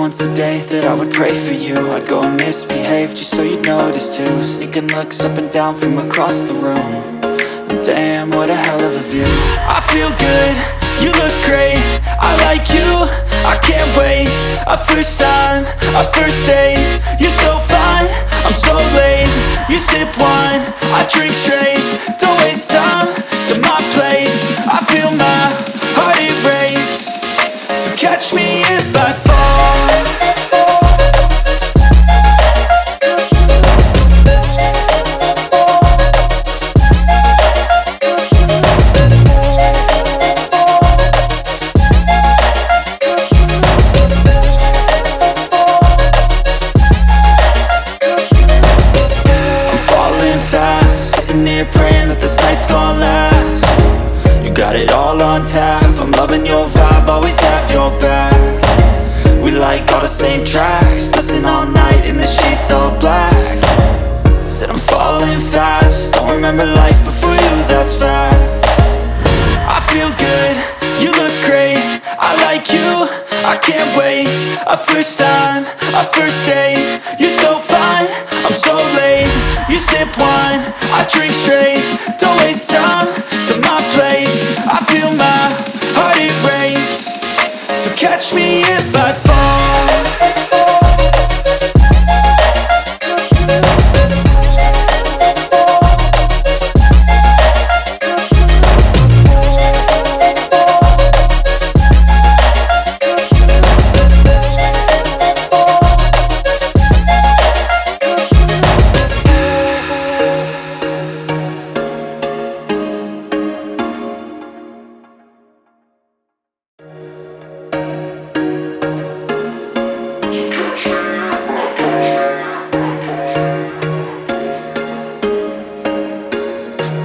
once a day that I would pray for you. I'd go and misbehave just so you'd notice too. Sneaking looks up and down from across the room. And damn, what a hell of a view. I feel good, you look great, I like you, I can't wait. A first time, a first date, you're so fine, I'm so late. You sip wine, I drink straight, don't waste time to my place. I feel my heart erase, so catch me if I fall. Praying that this night's gonna last. You got it all on tap, I'm loving your vibe, always have your back. We like all the same tracks, listen all night in the sheets all black. Said I'm falling fast, don't remember life before you, that's fact. I feel good, you look great, I like you, I can't wait. A first time, a first date, you're so fine, I'm so late. You sip wine, I drink straight, don't waste time to my place. I feel my heart erase, so catch me if I fall.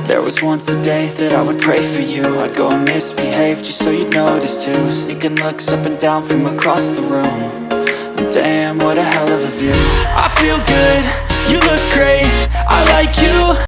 There was once a day that I would pray for you. I'd go and misbehave just so you'd notice too. Sneaking looks up and down from across the room. And damn, what a hell of a view. I feel good, you look great, I like you.